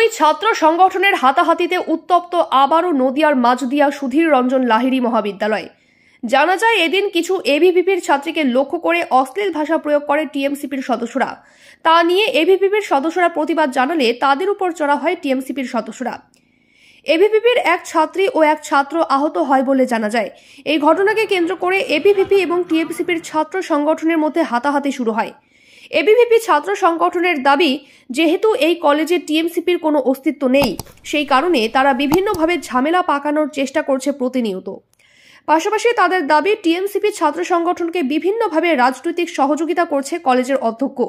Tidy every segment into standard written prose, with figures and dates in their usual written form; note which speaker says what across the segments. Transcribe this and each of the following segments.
Speaker 1: দুই ছাত্র সংগঠনের হাতাহাতিতে উত্তপ্ত আবারও নদিয়ার মাঝদিয়া সুধীর রঞ্জন লাহিড়ী মহাবিদ্যালয়। জানা যায়, এদিন কিছু এবিভিপির ছাত্রীকে লক্ষ্য করে অশ্লীল ভাষা প্রয়োগ করে টিএমসিপির সদস্যরা। তা নিয়ে এবিভিপির সদস্যরা প্রতিবাদ জানালে তাদের উপর চড়া হয় টিএমসিপির সদস্যরা। এবিভিপির এক ছাত্রী ও এক ছাত্র আহত হয় বলে জানা যায়। এই ঘটনাকে কেন্দ্র করে এবিভিপি এবং টিএমসিপির ছাত্র সংগঠনের মধ্যে হাতাহাতি শুরু হয়। এবিভিপি ছাত্র সংগঠনের দাবি, যেহেতু এই কলেজে টিএমসিপির কোনো অস্তিত্ব নেই, সেই কারণে তারা বিভিন্নভাবে ঝামেলা পাকানোর চেষ্টা করছে প্রতিনিয়ত। পাশাপাশি তাদের দাবি, টিএমসিপি ছাত্র সংগঠনকে বিভিন্নভাবে রাজনৈতিক সহযোগিতা করছে কলেজের অধ্যক্ষ।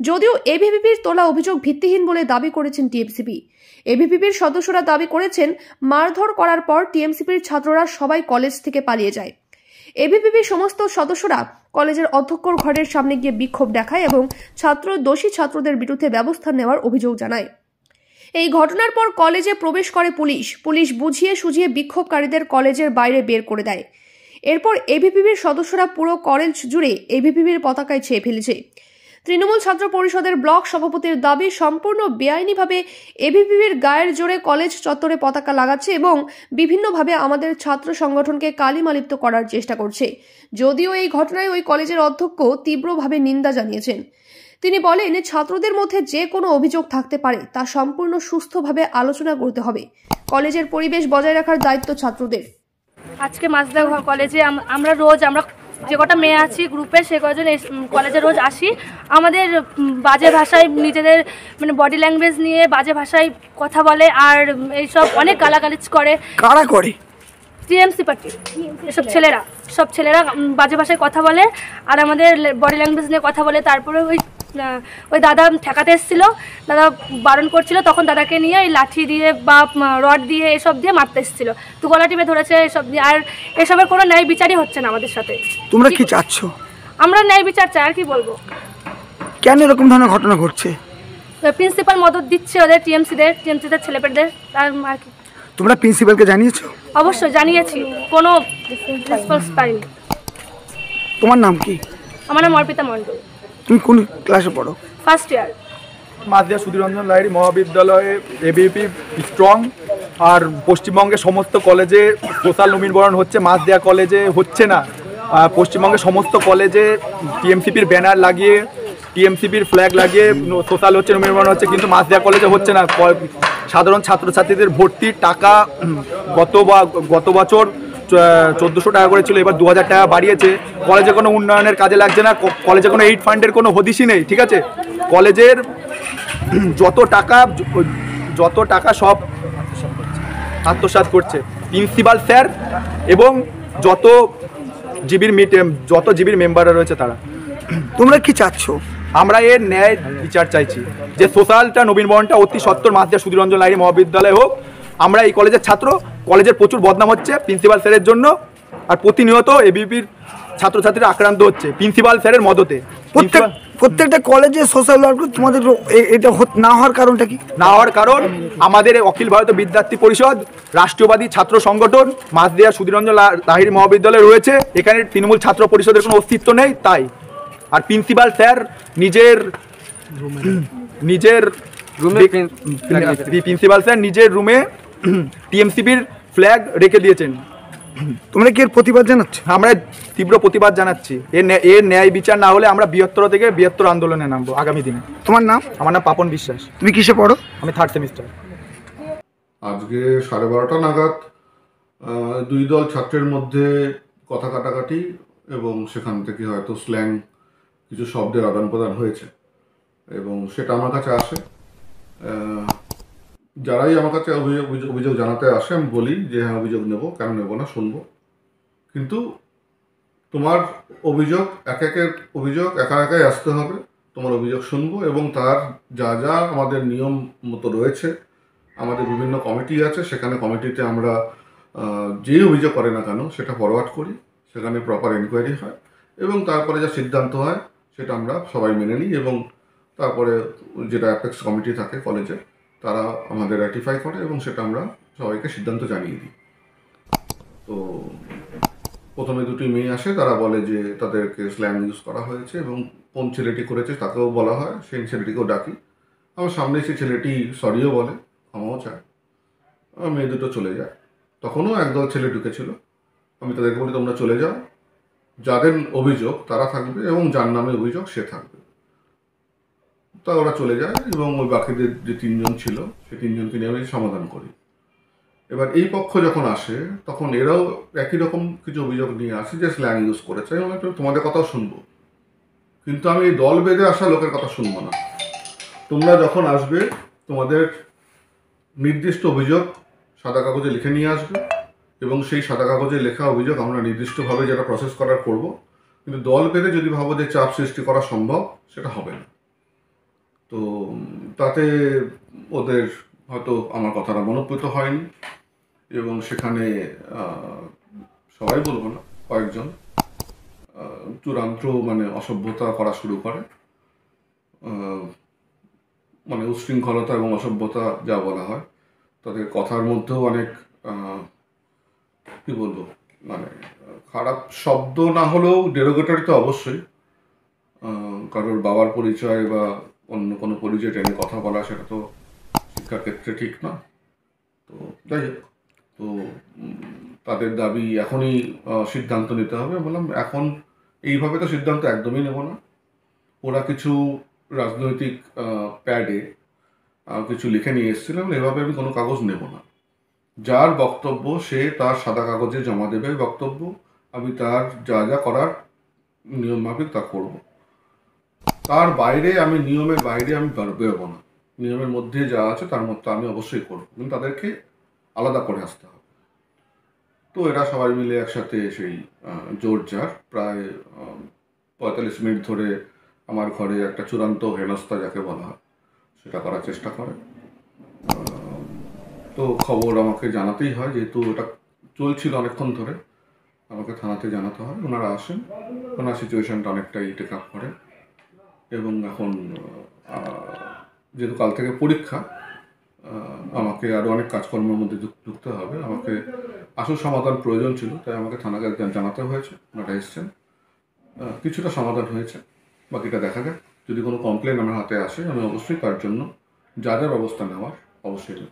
Speaker 1: যদিও এবিভিপির তোলা অভিযোগ ভিত্তিহীন বলে দাবি করেছেন টিএমসিপি। এবিভিপির সদস্যরা দাবি করেছেন, মারধর করার পর টিএমসিপির ছাত্ররা সবাই কলেজ থেকে পালিয়ে যায়। এবিভিপির সমস্ত সদস্যরা কলেজের অধ্যক্ষর ঘরের সামনে গিয়ে বিক্ষোভ দেখায় এবং দোষী ছাত্রদের বিরুদ্ধে ব্যবস্থা নেওয়ার অভিযোগ জানায়। এই ঘটনার পর কলেজে প্রবেশ করে পুলিশ বুঝিয়ে সুঝিয়ে বিক্ষোভকারীদের কলেজের বাইরে বের করে দেয়। এরপর এবিভিপির সদস্যরা পুরো কলেজ জুড়ে এবিভিপির পতাকায় ছেয়ে ফেলেছে। তৃণমূল ছাত্র পরিষদের ব্লক সভাপতির দাবি, সম্পূর্ণ বেআইনিভাবে এবিভিপির গায়ের জোরে কলেজ চত্বরে পতাকা লাগাচ্ছে এবং বিভিন্নভাবে আমাদের ছাত্র সংগঠনকে কালিমালিপ্ত করার চেষ্টা করছে। যদিও এই ঘটনায় ওই কলেজের অধ্যক্ষ তীব্রভাবে নিন্দা জানিয়েছেন। তিনি বলেন, ছাত্রদের মধ্যে যে কোনো অভিযোগ থাকতে পারে, তা সম্পূর্ণ সুস্থভাবে আলোচনা করতে হবে। কলেজের পরিবেশ বজায় রাখার দায়িত্ব ছাত্রদের।
Speaker 2: আজকে মাঝদা কলেজে আমরা যে কটা মেয়ে আছি গ্রুপে, সে কজন কলেজে রোজ আসি। আমাদের বাজে ভাষায় নিজেদের বডি ল্যাঙ্গুয়েজ নিয়ে বাজে ভাষায় কথা বলে, আর এইসব অনেক গালাগালিজ করে।
Speaker 3: কারা করে?
Speaker 2: টিএমসি পার্টি সব ছেলেরা বাজে ভাষায় কথা বলে আর আমাদের বডি ল্যাঙ্গুয়েজ নিয়ে কথা বলে। তারপরে ওই দাদা ঠেকাতে এসেছিলো, দাদা বারণ করছিল, তখন দাদাকে নিয়ে ওই লাঠি দিয়ে বা রড দিয়ে এসব দিয়ে মারতে এসেছিলো, তো গলা টিপে ধরেছে এসব দিয়ে। আর এসবের কোনো ন্যায় বিচারই হচ্ছে না আমাদের সাথে।
Speaker 3: তোমরা কি চাচ্ছ?
Speaker 2: আমরা ন্যায় বিচার চাই, আর কি বলবো।
Speaker 3: কেন এরকম ধরনের ঘটনা ঘটছে?
Speaker 2: প্রিন্সিপাল মদত দিচ্ছে ওদের টিএমসিদের ছেলেপেলেদের। আর কি
Speaker 3: তোমরা প্রিন্সিপালকে জানিয়েছো?
Speaker 2: অবশ্যই জানিয়েছি, কোনো রেসপন্স পাইনি।
Speaker 3: তোমার নাম কি?
Speaker 2: আমার নাম অর্পিতা মণ্ডল।
Speaker 3: তুমি কোন ক্লাসে পড়ো?
Speaker 2: First year.
Speaker 4: মাঝদিয়া সুধীর রঞ্জন লাহিড়ী মহাবিদ্যালয়ে এবিভিপি স্ট্রং। আর পশ্চিমবঙ্গের সমস্ত কলেজে সোশ্যাল নবীনবরণ হচ্ছে, মাঝদিয়া কলেজে হচ্ছে না। পশ্চিমবঙ্গের সমস্ত কলেজে টিএমসিপির ব্যানার লাগিয়ে, টিএমসিপির ফ্ল্যাগ লাগিয়ে সোশ্যাল হচ্ছে, নবীনবরণ হচ্ছে, কিন্তু মাঝদিয়া কলেজে হচ্ছে না। সাধারণ ছাত্রছাত্রীদের ভর্তির টাকা গত বছর 1400 টাকা করে ছিল, এবার 2000 টাকা বাড়িয়েছে। কলেজে কোনো উন্নয়নের কাজে লাগছে না, কলেজে কোনো এইড ফান্ডের কোনো হদিশই নেই। ঠিক আছে, কলেজের যত টাকা সব আত্মসাৎ করছে প্রিন্সিপাল স্যার এবং যত জিবির মেম্বাররা রয়েছে তারা।
Speaker 3: তোমরা কি চাচ্ছ?
Speaker 4: আমরা এর ন্যায় বিচার চাইছি, যে সোশ্যালটা নবীনবরণটা অতি সত্বর মাঝদিয়া সুধীর রঞ্জন লাহিড়ী মহাবিদ্যালয় হোক। আমরা এই কলেজের ছাত্র, কলেজের প্রচুর বদনাম হচ্ছে প্রিন্সিপাল স্যারের জন্য, আর প্রতিনিয়ত এবিভিপির ছাত্রছাত্রীরা আক্রান্ত হচ্ছে প্রিন্সিপাল স্যারের মদতে।
Speaker 3: প্রত্যেকটা কলেজে সোশ্যাল ওয়ার্ক তোমাদের এটা না হওয়ার কারণটা কি?
Speaker 4: না হওয়ার কারণ আমাদের অখিল ভারতীয় বিদ্যার্থী পরিষদ, রাষ্ট্রবাদী ছাত্র সংগঠন মাঝদিয়া সুধীর রঞ্জন লাহিড়ী মহাবিদ্যালয় রয়েছে, এখানে তৃণমূল ছাত্র পরিষদের কোনো অস্তিত্ব নেই তাই। আর প্রিন্সিপাল স্যার নিজের রুমে টিএমসিপির ফ্ল্যাগ রেখে দিয়েছেন।
Speaker 3: তোমরা কি এর প্রতিবাদ জানাচ্ছ?
Speaker 4: আমরা তীব্র প্রতিবাদ জানাচ্ছি। এর ন্যায় বিচার না হলে আমরা বৃহত্তর আন্দোলনে নামবো আগামী দিনে।
Speaker 3: তোমার নাম?
Speaker 4: আমার নাম পাপন বিশ্বাস।
Speaker 3: তুমি কিসে পড়ো?
Speaker 4: আমি 3rd সেমিস্টার।
Speaker 5: আজকে 12:30 নাগাদ দুই দল ছাত্রের মধ্যে কথা কাটাকাটি এবং সেখান থেকে হয়তো স্ল্যাং কিছু শব্দের আদান প্রদান হয়েছে এবং সেটা আমার কাছে আসে। যারাই আমার কাছে অভিযোগ জানাতে আসে, আমি বলি যে হ্যাঁ অভিযোগ নেব, কেন নেব না, শুনবো। কিন্তু তোমার অভিযোগ একাই আসতে হবে, তোমার অভিযোগ শুনবো এবং তার যা যা আমাদের নিয়ম মতো রয়েছে, আমাদের বিভিন্ন কমিটি আছে, সেখানে কমিটিতে আমরা যেই অভিযোগ করে না কেন সেটা ফরওয়ার্ড করি, সেখানে প্রপার এনকোয়ারি হয় এবং তারপরে যা সিদ্ধান্ত হয় সেটা আমরা সবাই মেনে নিই এবং তারপরে যেটা অ্যাপেক্স কমিটি থাকে কলেজের, তারা আমাদের র্যাটিফাই করে এবং সেটা আমরা সবাইকে সিদ্ধান্ত জানিয়ে দিই। তো প্রথমে দুটি মেয়ে আসে, তারা বলে যে তাদেরকে স্ল্যাং ইউজ করা হয়েছে এবং কোন ছেলেটি করেছে তাকেও বলা হয়, সেই ছেলেটিকেও ডাকি। আমার সামনে এসে ছেলেটি সরিও বলে, ক্ষমাও চায়, মেয়ে দুটো চলে যায়। তখনও একদল ছেলে ঢুকেছিল, আমি তাদেরকে বলি তোমরা চলে যাও, যাদের অভিযোগ তারা থাকবে এবং যার নামে অভিযোগ সে থাকবে। তা ওরা চলে যায় এবং ওই বাকিদের যে 3 জন ছিল সেই 3 জনকে নিয়ে আমি সমাধান করি। এবার এই পক্ষ যখন আসে তখন এরাও একই রকম কিছু অভিযোগ নিয়ে আসে যে স্ল্যাং ইউজ করেছে, এবং তোমাদের কথাও শুনবো, কিন্তু আমি এই দল বেঁধে আসা লোকের কথা শুনবো না। তোমরা যখন আসবে তোমাদের নির্দিষ্ট অভিযোগ সাদা কাগজে লিখে নিয়ে আসবে, এবং সেই সাদা কাগজে লেখা অভিযোগ আমরা নির্দিষ্টভাবে যেটা প্রসেস করার করব, কিন্তু দল বেঁধে যদি ভাবো যে চাপ সৃষ্টি করা সম্ভব, সেটা হবে না। তো তাতে ওদের হয়তো আমার কথাটা মনোপ্রীত হয়নি, এবং সেখানে সবাই বলবো না, কয়েকজন চূড়ান্ত মানে অসভ্যতা করা শুরু করে, মানে উশৃঙ্খলতা এবং অসভ্যতা যা বলা হয়, তাদের কথার মধ্যেও অনেক কি বলবো, মানে খারাপ শব্দ না হলেও ডেরোগেটরি তো অবশ্যই, কারোর বাবার পরিচয় বা অন্য কোনো পরিচয় টেনে কথা বলা সেটা তো শিক্ষার ক্ষেত্রে ঠিক না। তো যাই হোক, তো তাদের দাবি এখনই সিদ্ধান্ত নিতে হবে। বললাম এখন এইভাবে তো সিদ্ধান্ত একদমই নেব না। ওরা কিছু রাজনৈতিক প্যাডে কিছু লিখে নিয়ে এসেছিলাম, এভাবে আমি কোনো কাগজ নেব না। যার বক্তব্য সে তার সাদা কাগজে জমা দেবে বক্তব্য, আমি তার যা যা করার নিয়ম মাফিক তা করব। তার বাইরে আমি নিয়মের বাইরে আমি বেরোবো না। নিয়মের মধ্যে যা আছে তার মধ্যে আমি অবশ্যই করব, কিন্তু তাদেরকে আলাদা করে আসতে হবে। তো এরা সবাই মিলে একসাথে সেই জোরজার প্রায় 45 মিনিট ধরে আমার ঘরে একটা চূড়ান্ত হেনস্থা যাকে বলা হয় সেটা করার চেষ্টা করে। তো খবর আমাকে জানাতেই হয়, যেহেতু এটা চলছিল অনেকক্ষণ ধরে, আমাকে থানাতে জানাতে হয়। ওনারা আসেন, ওনার সিচুয়েশনটা অনেকটাই টেক আপ করে, এবং এখন যেহেতু কাল থেকে পরীক্ষা, আমাকে আরও অনেক কাজকর্মের মধ্যে ঢুকতে হবে। আমাকে আসল সমাধান প্রয়োজন ছিল, তাই আমাকে থানাকে জানাতে হয়েছে। ওনারা এসছেন, কিছুটা সমাধান হয়েছে, বাকিটা দেখা যাক। যদি কোনো কমপ্লেন আমার হাতে আসে আমি অবশ্যই তার জন্য যা যা ব্যবস্থা নেওয়ার অবশ্যই নেব।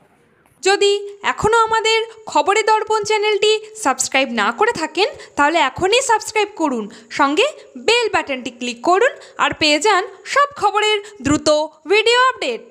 Speaker 6: যদি এখনও আমাদের খবরের দর্পণ চ্যানেলটি সাবস্ক্রাইব না করে থাকেন তাহলে এখনই সাবস্ক্রাইব করুন, সঙ্গে বেল বাটনটি ক্লিক করুন আর পেয়ে যান সব খবরের দ্রুত ভিডিও আপডেট।